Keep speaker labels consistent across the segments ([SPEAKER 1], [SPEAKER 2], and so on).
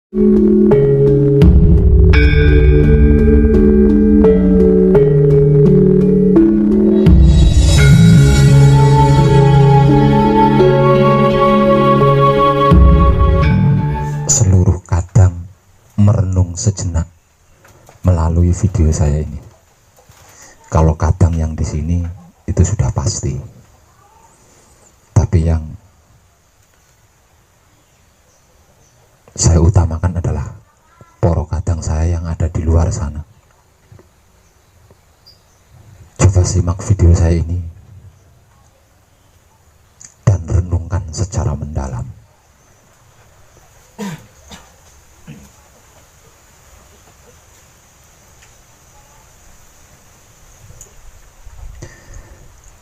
[SPEAKER 1] Seluruh kadang merenung sejenak melalui video saya ini. Kalau kadang yang di sini itu sudah pasti, tapi yang saya utamakan adalah poro kadang saya yang ada di luar sana. Coba simak video saya ini dan renungkan secara mendalam.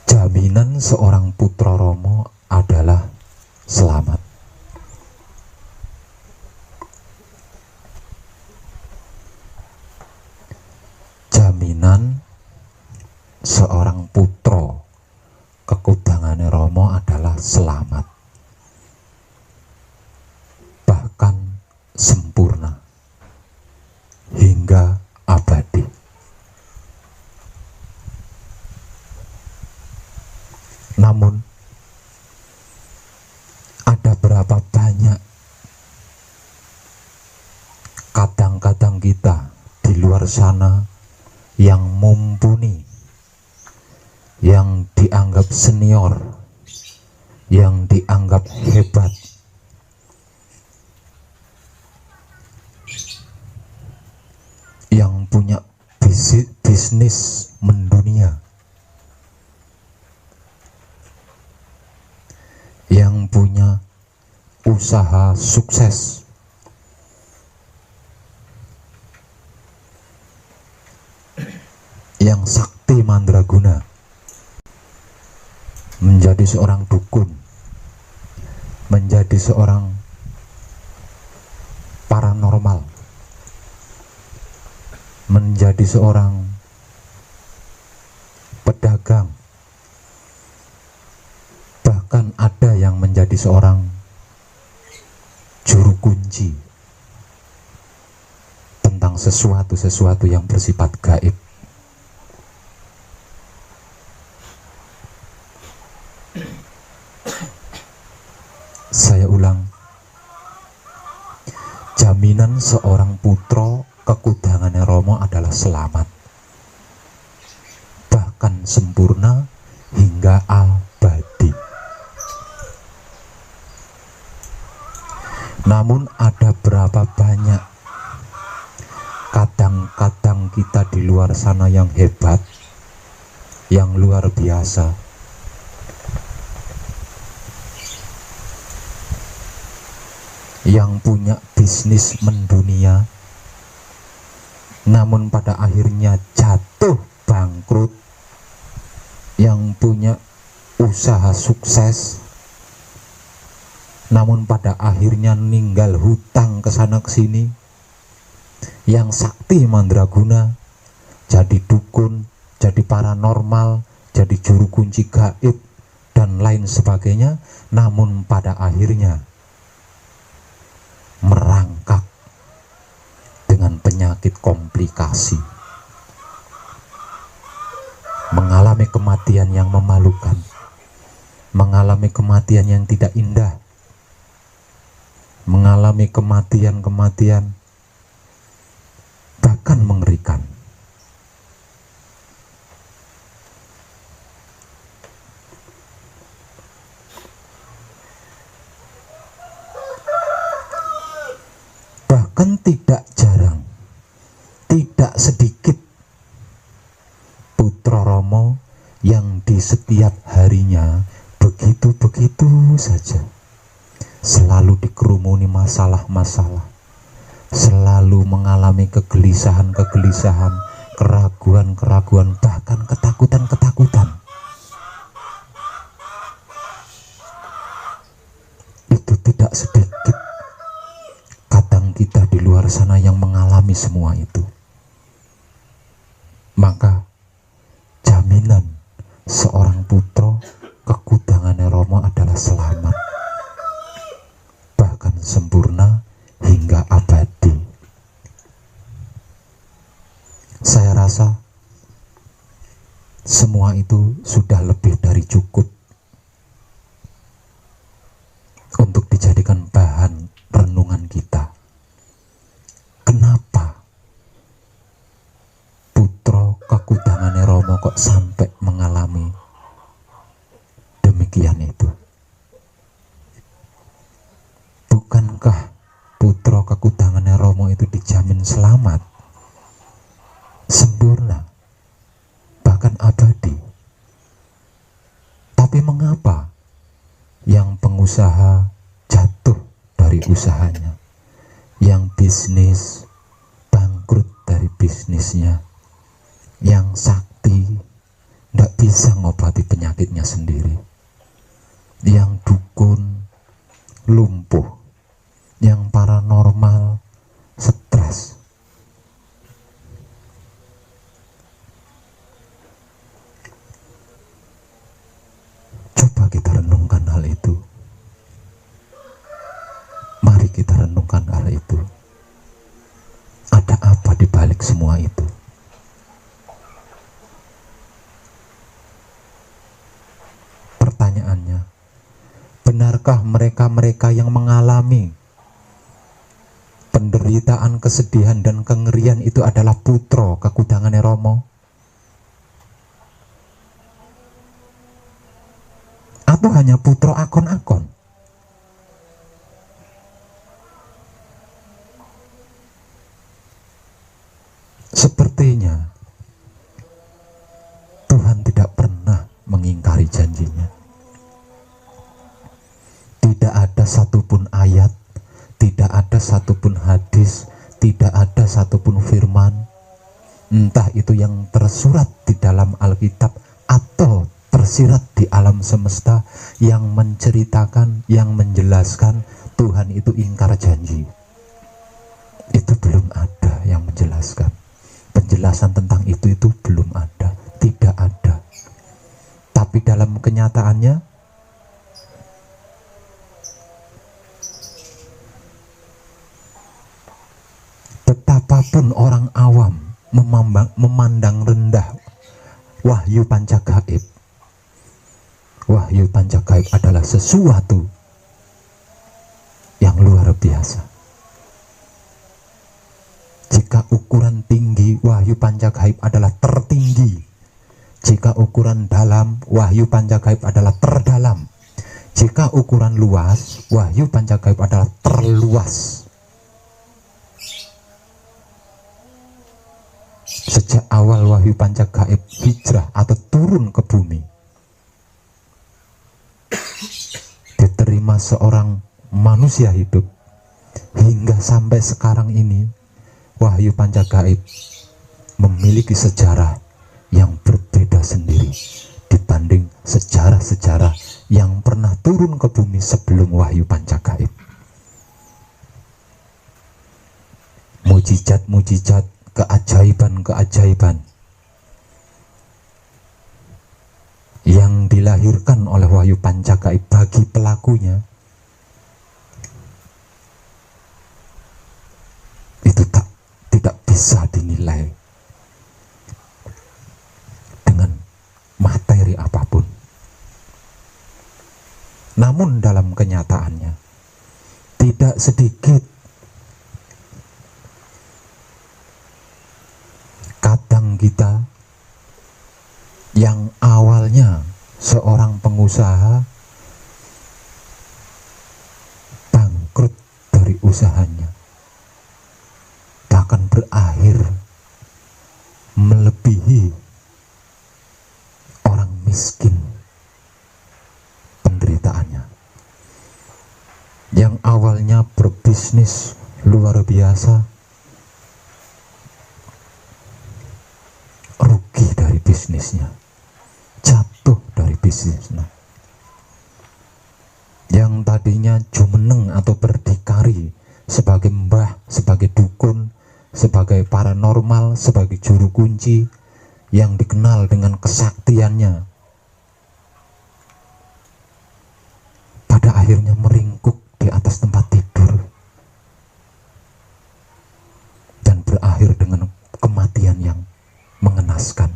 [SPEAKER 1] Jaminan seorang putra Romo adalah selamat. Jaminan seorang putra kekudangane Romo adalah selamat, bahkan sempurna hingga abadi. Namun ada berapa banyak kadang-kadang kita di luar sana yang mumpuni, yang dianggap senior, yang dianggap hebat, yang punya bisnis mendunia, yang punya usaha sukses, yang sakti mandraguna, menjadi seorang dukun, menjadi seorang paranormal, menjadi seorang pedagang, bahkan ada yang menjadi seorang juru kunci tentang sesuatu yang bersifat gaib. Saya ulang, jaminan seorang putra kekudangane Romo adalah selamat, bahkan sempurna hingga abadi. Namun ada berapa banyak kadang-kadang kita di luar sana yang hebat, yang luar biasa, yang punya bisnis mendunia, namun pada akhirnya jatuh bangkrut, yang punya usaha sukses, namun pada akhirnya ninggal hutang kesana kesini, yang sakti mandraguna, jadi dukun, jadi paranormal, jadi juru kunci gaib, dan lain sebagainya, namun pada akhirnya merangkak dengan penyakit komplikasi, mengalami kematian yang memalukan, mengalami kematian yang tidak indah, mengalami kematian bahkan mengerikan. Bahkan tidak jarang, tidak sedikit putra Romo yang di setiap harinya begitu-begitu saja, selalu dikerumuni masalah-masalah, selalu mengalami kegelisahan-kegelisahan, keraguan-keraguan, bahkan ketakutan-ketakutan. Itu tidak sedikit kadang kita di luar sana yang mengalami semua itu. Maka jaminan seorang putra kekudangane Romo adalah selamat, bahkan sempurna hingga abadi. biasa, semua itu sudah lebih dari cukup untuk dijadikan bahan renungan kita. Kenapa putra kakudangane Rama kok sampai mengalami demikian itu? Bukankah putra kakudangane Rama itu dijamin selamat, sempurna, bahkan abadi? Tapi mengapa yang pengusaha jatuh dari usahanya, yang bisnis bangkrut dari bisnisnya, yang sakti tidak bisa ngobati penyakitnya sendiri, yang dukun lumpuh, yang paranormal stres? Coba kita renungkan hal itu. Mari kita renungkan hal itu. Ada apa di balik semua itu? Pertanyaannya, benarkah mereka-mereka yang mengalami penderitaan, kesedihan, dan kengerian itu adalah putra kakudangane Rama? Atau hanya putra akon-akon? Sepertinya Tuhan tidak pernah mengingkari janjinya. Tidak ada satupun ayat, tidak ada satupun hadis, tidak ada satupun firman, entah itu yang tersurat di dalam Alkitab atau tersirat di alam semesta, yang menceritakan, yang menjelaskan Tuhan itu ingkar janji. Itu belum ada yang menjelaskan. Penjelasan tentang itu belum ada, tidak ada. Tapi dalam kenyataannya, betapapun orang awam memandang rendah wahyu pancagaib, wahyu pancagaib adalah sesuatu yang luar biasa. Jika ukuran tinggi, wahyu pancagaib adalah tertinggi. Jika ukuran dalam, wahyu pancagaib adalah terdalam. Jika ukuran luas, wahyu pancagaib adalah terluas. Sejak awal wahyu pancagaib hijrah atau turun ke bumi, diterima seorang manusia hidup, hingga sampai sekarang ini, wahyu pancagaib memiliki sejarah yang berbeda sendiri dibanding sejarah-sejarah yang pernah turun ke bumi sebelum wahyu pancagaib. Mujizat-mujizat, keajaiban-keajaiban yang dilahirkan oleh wahyu pancagaib bagi pelakunya itu tidak bisa dinilai dengan materi apapun. Namun dalam kenyataannya, tidak sedikit kadang kita yang awalnya seorang pengusaha bangkrut dari usahanya, bahkan berakhir melebihi orang miskin penderitaannya. Yang awalnya berbisnis luar biasa, rugi dari bisnisnya, jatuh dari bisnisnya. Yang tadinya jumeneng atau berdikari sebagai mbah, sebagai dukun, sebagai paranormal, sebagai juru kunci, yang dikenal dengan kesaktiannya, pada akhirnya meringkuk di atas tempat tidur dan berakhir dengan kematian yang mencemaskan,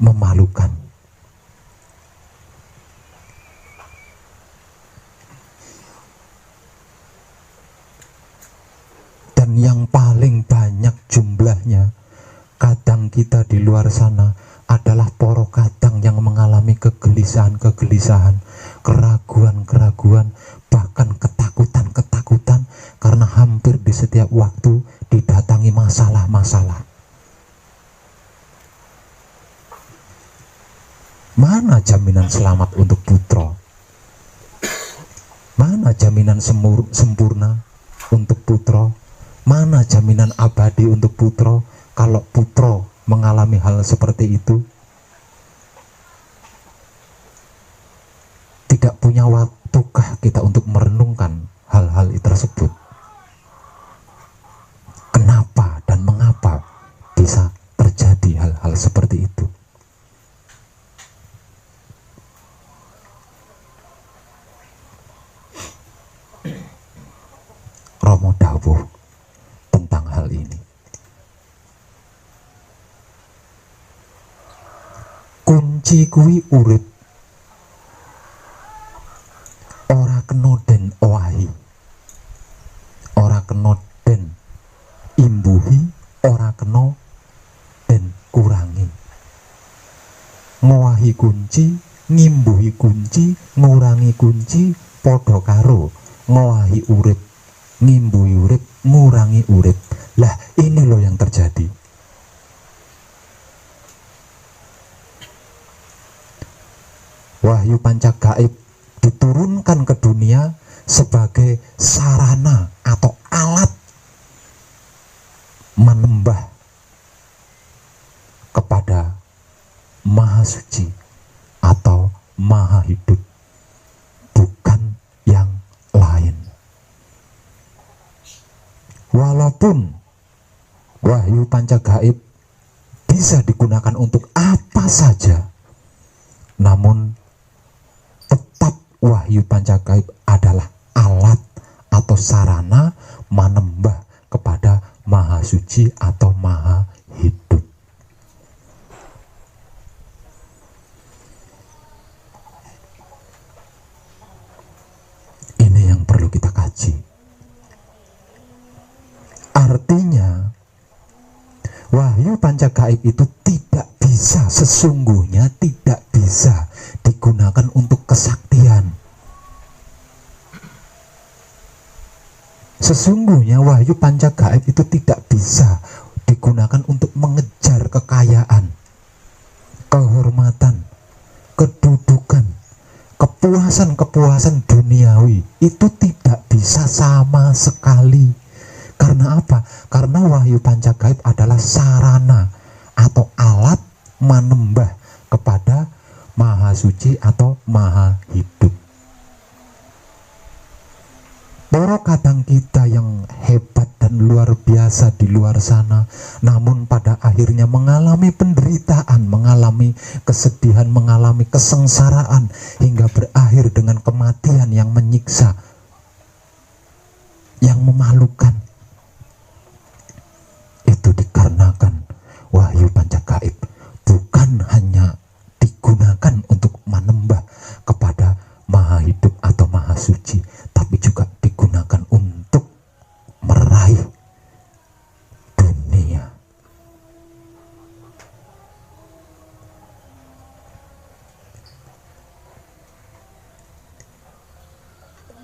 [SPEAKER 1] memalukan. Dan yang paling banyak jumlahnya kadang kita di luar sana adalah poro kadang yang mengalami kegelisahan-kegelisahan, keraguan-keraguan, bahkan ketakutan-ketakutan, karena hampir di setiap waktu didatangi masalah-masalah. Mana jaminan selamat untuk putra? Mana jaminan sempurna untuk putra? Mana jaminan abadi untuk putra kalau putra mengalami hal seperti itu? Tidak punya waktukah kita untuk merenungkan hal-hal tersebut? Kenapa dan mengapa bisa terjadi hal-hal seperti itu? Romo dawuh tentang hal ini. Kunci kuwi urip, ora kena den owahi, ora kena den imbuhi, ora kena den kurangi. Ngowahi kunci, ngimbuhi kunci, ngurangi kunci padha karo ngowahi urip, ngimbuhi urip, ngurangi urip. Lah ini loh yang terjadi. Wahyu Pancagaib diturunkan ke dunia sebagai sarana atau alat menembah kepada Maha Suci atau Maha Hidup, bukan yang lain. Walaupun Wahyu Pancagaib bisa digunakan untuk apa saja, namun tetap Wahyu Pancagaib adalah alat atau sarana menembah kepada Maha Suci atau Maha Hidup. Ini yang perlu kita kaji. Artinya Wahyu Pancagaib itu sesungguhnya tidak bisa digunakan untuk kesaktian. Sesungguhnya Wahyu Pancagaib itu tidak bisa digunakan untuk mengejar kekayaan, kehormatan, kedudukan, kepuasan-kepuasan duniawi. Itu tidak bisa sama sekali. Karena apa? Karena Wahyu Pancagaib adalah sarana atau alat menembah kepada Maha Suci atau Maha Hidup. Para kadang kita yang hebat dan luar biasa di luar sana, namun pada akhirnya mengalami penderitaan, mengalami kesedihan, mengalami kesengsaraan, hingga berakhir dengan kematian yang menyiksa, yang memalukan. Itu dikarenakan Wahyu Pancagaib bukan hanya digunakan untuk menembah kepada Maha Hidup atau Maha Suci, tapi juga digunakan untuk meraih dunia.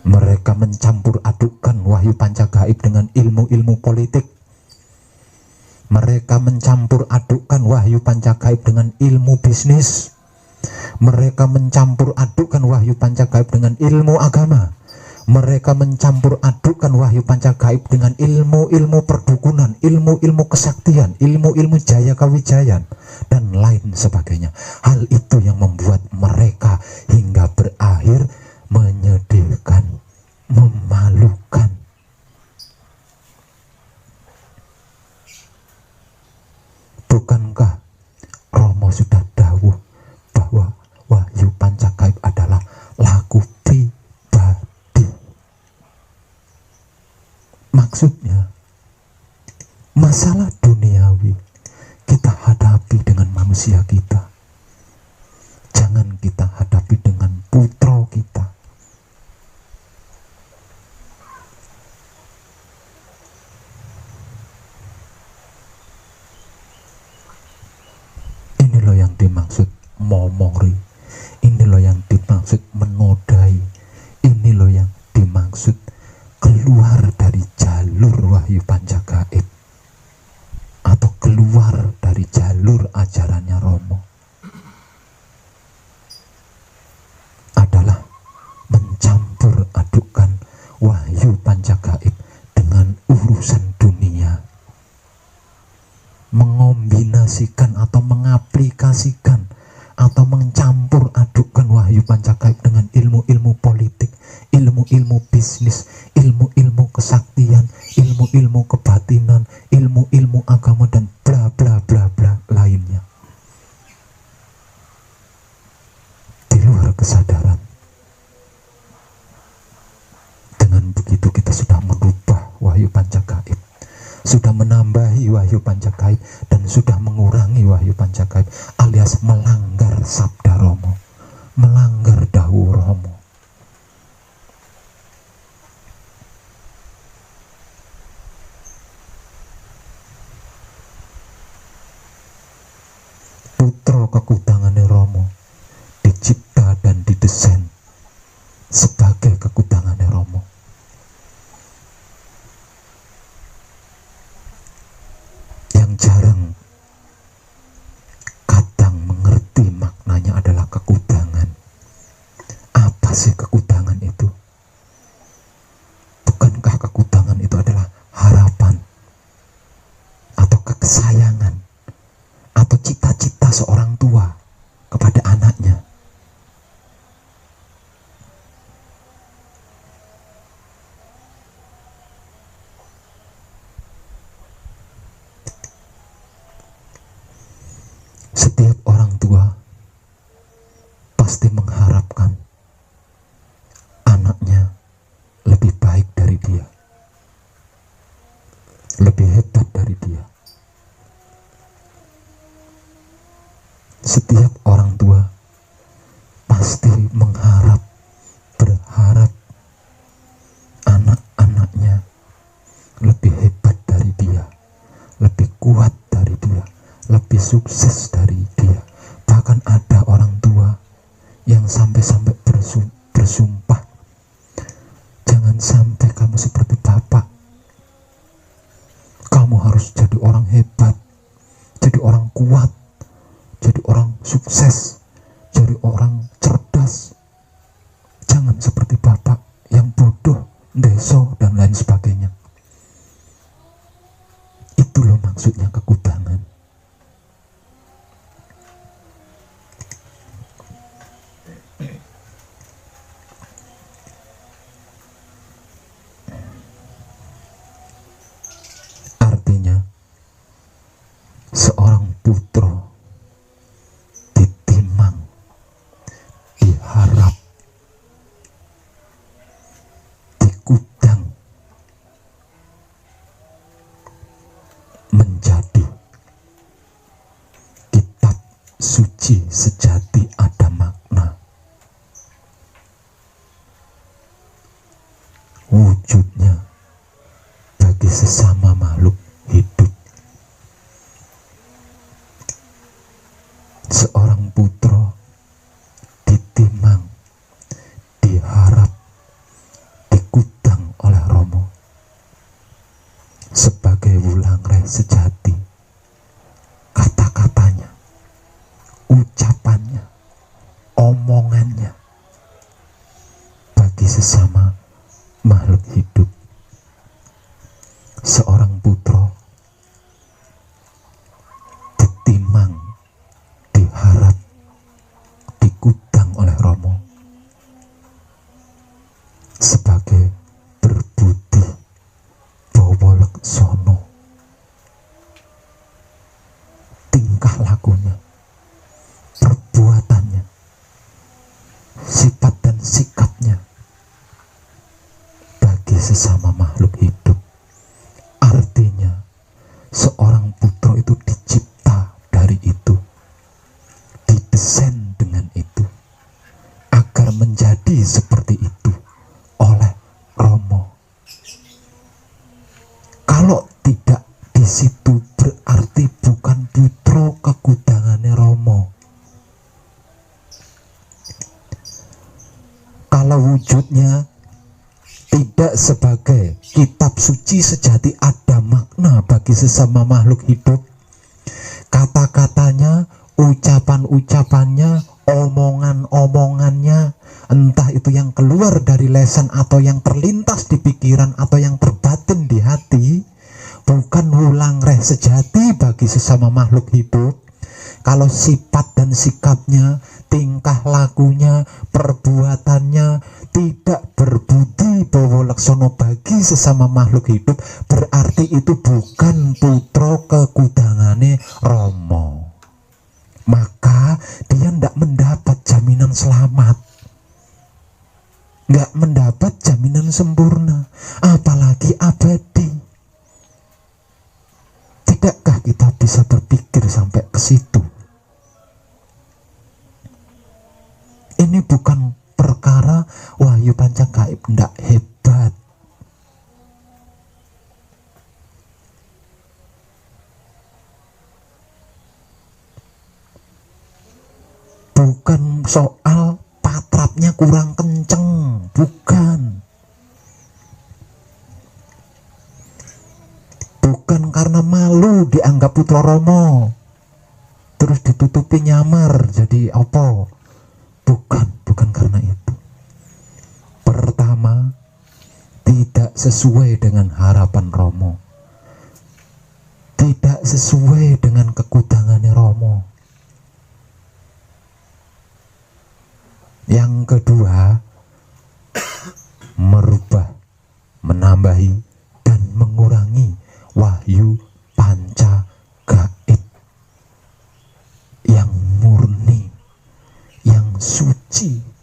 [SPEAKER 1] Mereka mencampur adukkan Wahyu Pancagaib dengan ilmu-ilmu politik. Mereka mencampur adukkan Wahyu Pancagaib dengan ilmu bisnis. Mereka mencampur adukkan Wahyu Pancagaib dengan ilmu agama. Mereka mencampur adukkan Wahyu Pancagaib dengan ilmu-ilmu perdukunan, ilmu-ilmu kesaktian, ilmu-ilmu jaya kawijayan, dan lain sebagainya. Hal itu yang membuat mereka hingga berakhir menyedihkan, memalukan. Bukankah Romo sudah dawuh bahwa Wahyu Pancagaib adalah laku pribadi? Maksudnya, masalah duniawi kita hadapi manusia kita. Jangan kita hadapi dengan putra kita. Ini loh yang dimaksud momori. Ini loh yang dimaksud menodai. Ini loh yang dimaksud keluar dari jalur wahyu Pancagaib, atau keluar dari jalur ajarannya Romo, adalah mencampur adukan wahyu Pancagaib dengan urusan dunia, mengombinasikan atau mengaplikasikan atau mencampur adukan wahyu Pancagaib dengan ilmu-ilmu politik, ilmu-ilmu bisnis, ilmu-ilmu kesaktian, ilmu-ilmu kebatinan, ilmu-ilmu agama, dan bla bla bla bla lainnya. Di luar kesadaran. Dengan begitu kita sudah merubah wahyu Pancagaib, sudah menambahi wahyu Pancagaib, dan sudah mengurangi wahyu Pancagaib, alias melanggar sabda Romo, melanggar dawuh Romo. Putra kekutangannya Romo dicipta dan didesain sebagai kekutangannya Romo. Yang jarang kadang mengerti maknanya adalah kekutangan. Apa sih kekutangan itu? Bukankah kekutangan itu adalah harapan atau kesayangan atau cita-cita seorang tua kepada anaknya? Setiap orang tua pasti mengharapkan anaknya lebih baik dari dia, lebih hebat dari dia. Setiap orang tua pasti berharap anak-anaknya lebih hebat dari dia, lebih kuat dari dia, lebih sukses dari dia. Bahkan ada orang tua yang sampai-sampai bersumpah, jangan sampai kamu seperti bapak. Kamu harus jadi orang hebat, jadi orang kuat, jadi orang sukses, jadi orang cerdas. Jangan seperti bapak yang bodoh, ndeso, dan lain sebagainya. Itu loh maksudnya kekutangan. Artinya, seorang putra ditimang, diharap, dikudang menjadi kitab suci sejati ada makna. Wujudnya bagi sesama makhluk hidup. Seorang putra ditimang, diharap, dikudang oleh Romo sebagai wulangreh sejati. Kata-katanya, ucapannya, omongannya bagi sesama makhluk hidup. Seorang putra ditimang, diharap, dikudang oleh Romo sebagai berbudi bawa leksono, Kalau tidak di situ berarti bukan putra kekudangane Rama. Kalau wujudnya tidak sebagai kitab suci sejati, ada makna bagi sesama makhluk hidup. Kata-katanya, ucapan-ucapannya, omongan-omongannya, entah itu yang keluar dari lesan atau yang terlintas di pikiran atau yang terbatin di hati, bukan wulang reh sejati bagi sesama makhluk hidup. Kalau sifat dan sikapnya, tingkah lakunya, perbuatannya tidak berbudi bawa laksono bagi sesama makhluk hidup, berarti itu bukan putra kekudangane Rama. Maka dia tidak mendapat jaminan selamat, nggak mendapat jaminan sempurna, apalagi abadi. Tidakkah kita bisa berpikir sampai ke situ? Ini bukan perkara wahyu panca gaib ndak hebat. Bukan soal patrapnya kurang kenceng, bukan. Bukan karena malu dianggap putra Rama terus ditutupi nyamar jadi apa. Bukan karena itu. Pertama, tidak sesuai dengan harapan Rama, tidak sesuai dengan kekudangannya Rama. Yang kedua, merubah, menambahi, dan mengurangi wahyu panca gaib yang murni, yang suci.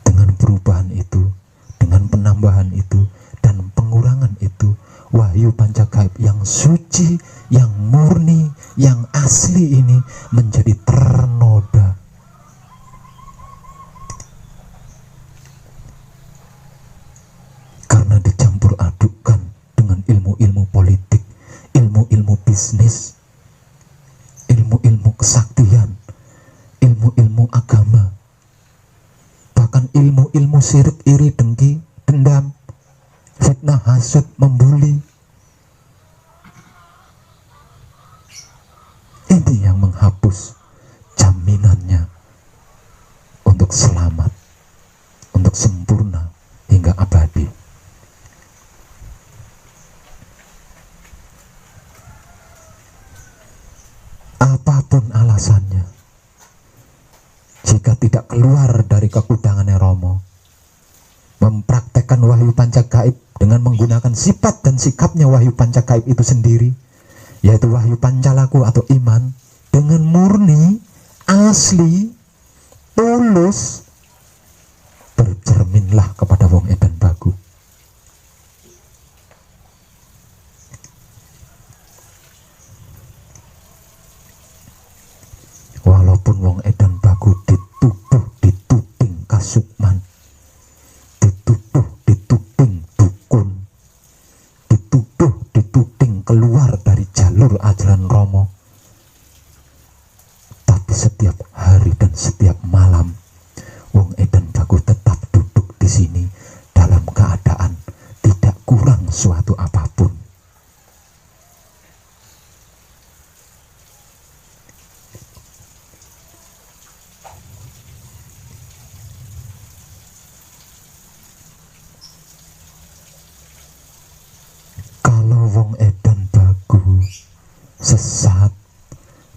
[SPEAKER 1] Dengan perubahan itu, dengan penambahan itu, dan pengurangan itu, wahyu panca gaib yang suci, yang murni, yang asli ini menjadi ternoda. Karena dicampur adukkan dengan ilmu-ilmu politik, ilmu-ilmu bisnis, ilmu-ilmu kesaktian, ilmu-ilmu agama, bahkan ilmu-ilmu syirik, iri, dengki, dendam, fitnah, hasud, membuli. Ini yang menghapus jaminannya untuk selamat, untuk sempurna hingga abadi. Apapun alasannya, jika tidak keluar dari kekudangannya Rama, mempraktekkan wahyu panca gaib dengan menggunakan sifat dan sikapnya wahyu panca gaib itu sendiri, yaitu wahyu pancalaku atau iman, dengan murni, asli, tulus, bercerminlah kepada wong edan bagu. Walaupun wong edan bagu dituduh dituding kasukman, dituduh dituding dukun, dituduh dituding keluar dari jalur ajaran Rama, tapi setiap hari dan setiap malam wong edan bagu tetap duduk di sini dalam keadaan tidak kurang suatu apapun. Wong edan bagu sesat,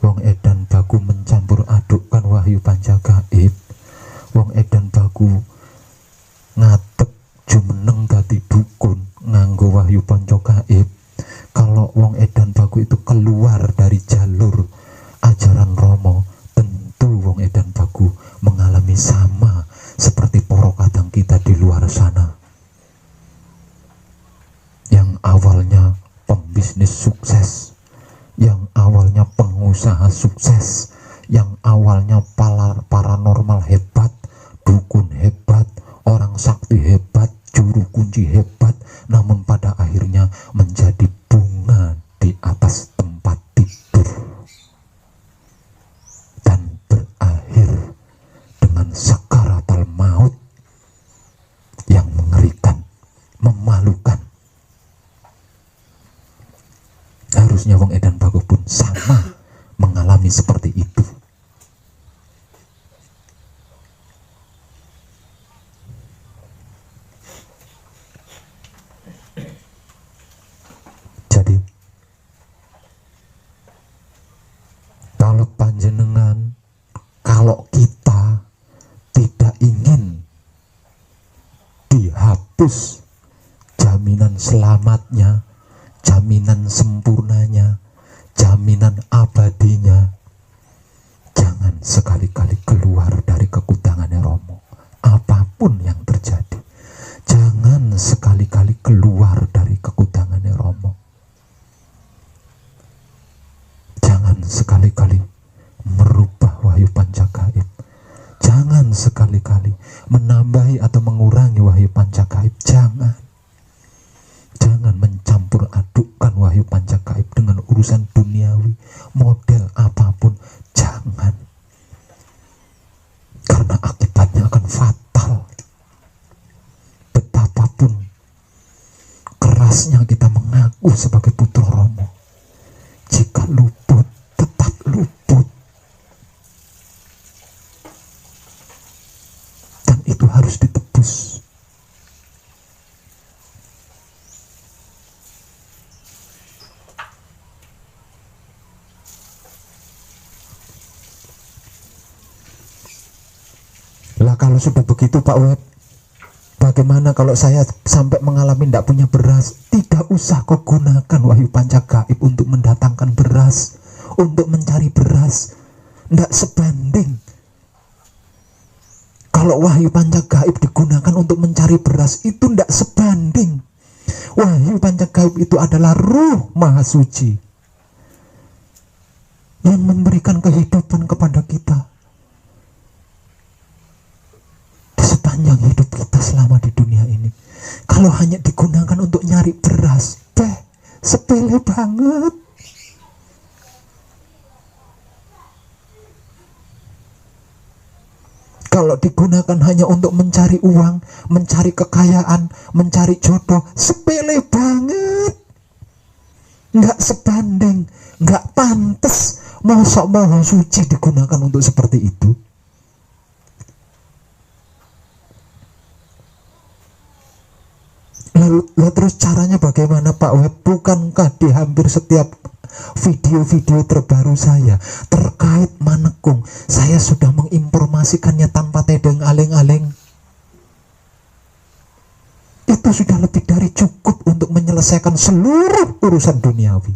[SPEAKER 1] wong edan bagu mencampur adukkan wahyu panca gaib, wong edan bagu ngadeg jumeneng dadi dukun nganggo wahyu panca gaib. Kalau wong edan bagu itu keluar dari jalur ajaran Rama, tentu wong edan bagu mengalami sama seperti para kadang kita di luar sana, yang awalnya pembisnis sukses, yang awalnya pengusaha sukses, yang awalnya paranormal hebat, dukun hebat, orang sakti hebat, juru kunci hebat, namun pada akhirnya menjadi bunga di atas tempat tidur dan berakhir dengan sakaratul maut yang mengerikan, memalukan. Harusnya wong edan bagus pun sama mengalami seperti itu. Jadi kalau panjenengan, kalau kita tidak ingin dihapus jaminan selamatnya, jaminan sempurnanya, jaminan abadinya, jangan sekali-kali keluar dari kekutangannya Romo. Apapun yang terjadi, jangan sekali-kali keluar dari kekutangannya Romo. Jangan sekali-kali merubah wahyu pancagaib. Jangan sekali-kali menambahi atau mengurangi wahyu pancagaib. Jangan mencampur adukkan wahyu pancagaib dengan urusan duniawi, model apapun. Jangan, karena akibatnya akan fatal. Betapapun kerasnya kita mengaku sebagai putra Romo, jika luput, tetap luput. Dan itu harus ditebus. Lah kalau sudah begitu Pak Web, bagaimana kalau saya sampai mengalami tidak punya beras? Tidak usah kau gunakan wahyu pancagaib untuk mendatangkan beras, untuk mencari beras. Tidak sebanding. Kalau wahyu pancagaib digunakan untuk mencari beras, itu tidak sebanding. Wahyu pancagaib itu adalah Ruh Maha Suci yang memberikan kehidupan kepada kita sepanjang hidup kita selama di dunia ini. Kalau hanya digunakan untuk nyari beras, sepele banget. Kalau digunakan hanya untuk mencari uang, mencari kekayaan, mencari jodoh, sepele banget. Nggak sebanding, nggak pantas. Masa Maha Suci digunakan untuk seperti itu? Lalu terus caranya bagaimana Pak Web? Bukankah di hampir setiap video-video terbaru saya terkait manekung, saya sudah menginformasikannya tanpa tedeng aleng-aleng? Itu sudah lebih dari cukup untuk menyelesaikan seluruh urusan duniawi.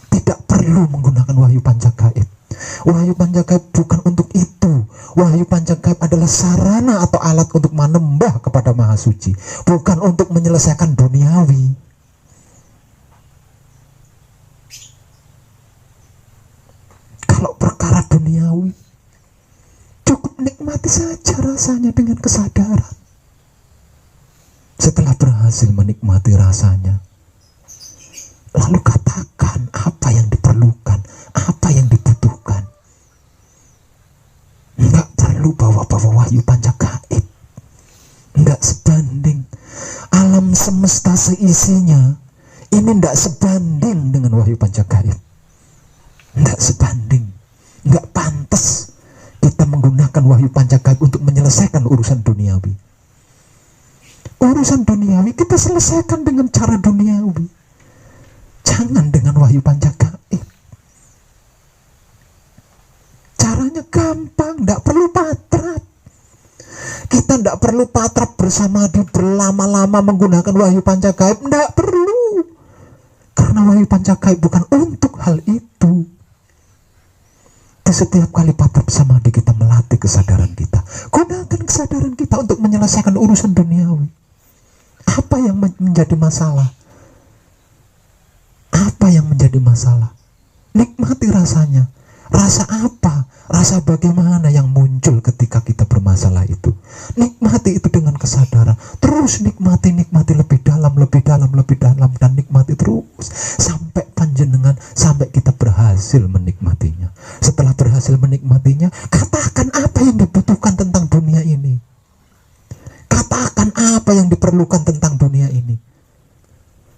[SPEAKER 1] Tidak perlu menggunakan wahyu pancagaib. Wahyu pancagaib bukan untuk itu. Wahyu pancagaib adalah sarana atau alat untuk menembah kepada Maha Suci, bukan untuk menyelesaikan duniawi. Kalau perkara duniawi, cukup nikmati saja rasanya dengan kesadaran. Setelah berhasil menikmati rasanya, lalu katakan apa yang diperlukan, apa yang dibutuhkan. Enggak perlu bawa-bawa wahyu pancagaib. Enggak sebanding. Alam semesta seisinya ini enggak sebanding dengan wahyu pancagaib. Enggak sebanding. Enggak pantas kita menggunakan wahyu pancagaib untuk menyelesaikan urusan duniawi. Urusan duniawi kita selesaikan dengan cara duniawi, jangan dengan wahyu pancagaib. Caranya gampang, tidak perlu patrap. Kita tidak perlu patrap bersama di berlama-lama menggunakan wahyu pancagaib, tidak perlu. Karena wahyu pancagaib bukan untuk hal itu. Di setiap kali patrap sama kita melatih kesadaran kita. Gunakan kesadaran kita untuk menyelesaikan urusan duniawi. Apa yang menjadi masalah? Apa yang menjadi masalah? Nikmati rasanya. Rasa apa? Rasa bagaimana yang muncul ketika kita bermasalah itu? Nikmati itu dengan kesadaran. Terus nikmati lebih dalam, lebih dalam, lebih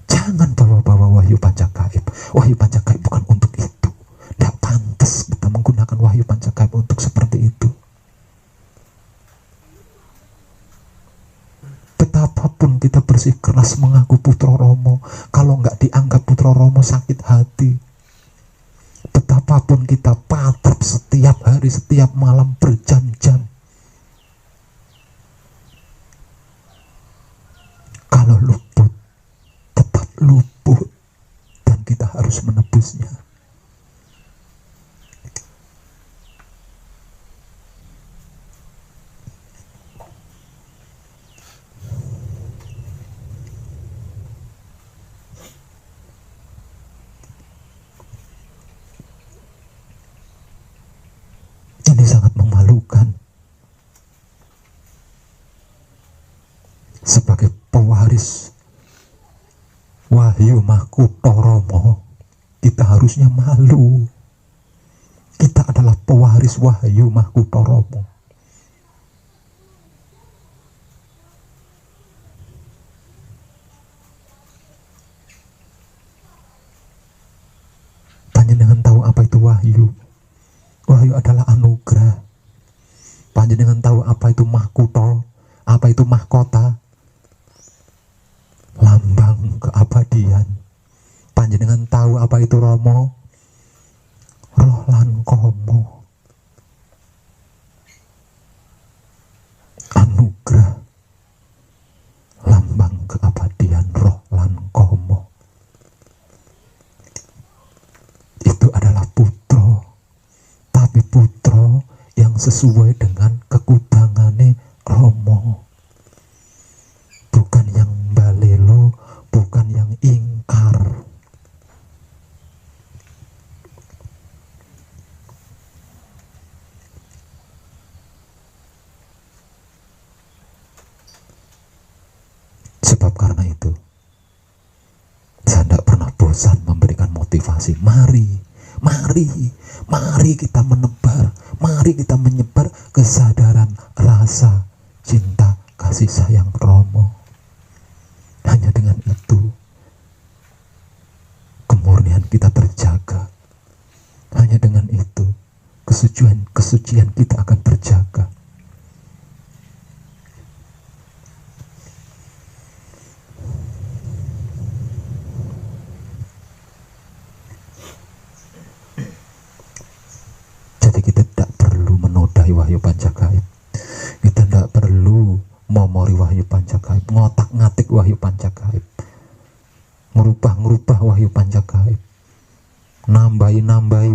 [SPEAKER 1] Jangan bawa-bawa wahyu pancagaib. Wahyu pancagaib bukan untuk itu. Tidak pantas kita menggunakan wahyu pancagaib untuk seperti itu. Betapapun kita bersikeras mengaku putra Romo, kalau nggak dianggap putra Romo sakit hati. Betapapun kita patrap setiap hari, setiap malam berjam-jam, kalau luput, tetap luput, dan kita harus menebusnya. Ini sangat memalukan. Sebagai pewaris wahyu mahkota Romo, kita harusnya malu. Kita adalah pewaris wahyu mahkota Romo. Panjenengan tahu apa itu wahyu? Wahyu adalah anugerah. Panjenengan tahu apa itu mahkota? Apa itu mahkota? Lambang keabadian. Panjenengan tahu apa itu Romo? Roh lan komo. Anugerah. Lambang keabadian, roh lan komo. Itu adalah putra. Tapi putra yang sesuai dengan kekudangane Romo, bukan yang balelo, bukan yang ingkar. Sebab karena itu saya tidak pernah bosan memberikan motivasi. Mari kita menebar, mari kita menyebar kesadaran rasa cinta kasih sayang Romo. Hanya dengan itu kemurnian kita terjaga. Hanya dengan itu kesucian kita akan terjaga. Wahyu pancagaib. Kita tidak perlu memori wahyu pancagaib, ngotak-ngatik wahyu pancagaib, ngerubah wahyu pancagaib, nambahi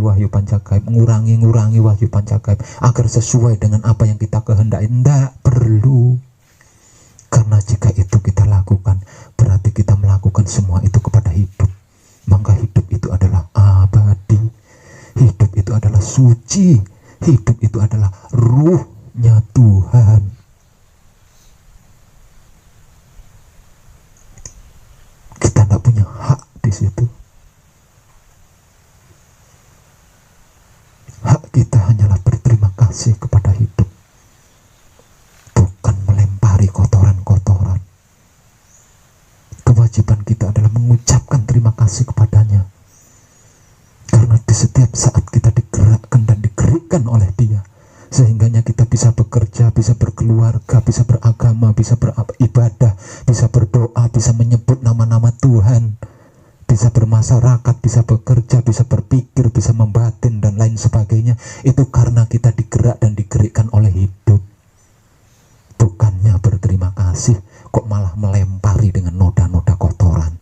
[SPEAKER 1] wahyu pancagaib, ngurangi wahyu pancagaib agar sesuai dengan apa yang kita kehendaki. Tidak perlu. Karena jika itu kita lakukan, berarti kita melakukan semua itu kepada hidup. Maka hidup itu adalah abadi. Hidup itu adalah suci. Hidup itu adalah ruhnya Tuhan. Kita tidak punya hak di situ. Hak kita hanyalah berterima kasih kepada hidup, bukan melempari kotoran-kotoran. Kewajiban kita adalah mengucapkan terima kasih kepadanya. Karena di setiap saat kita digerakkan dan diberikan oleh Dia, sehingganya kita bisa bekerja, bisa berkeluarga, bisa beragama, bisa beribadah, bisa berdoa, bisa menyebut nama-nama Tuhan, bisa bermasyarakat, bisa bekerja, bisa berpikir, bisa membatin dan lain sebagainya. Itu karena kita digerak dan digerakkan oleh hidup. Bukannya berterima kasih kok malah melempari dengan noda-noda kotoran.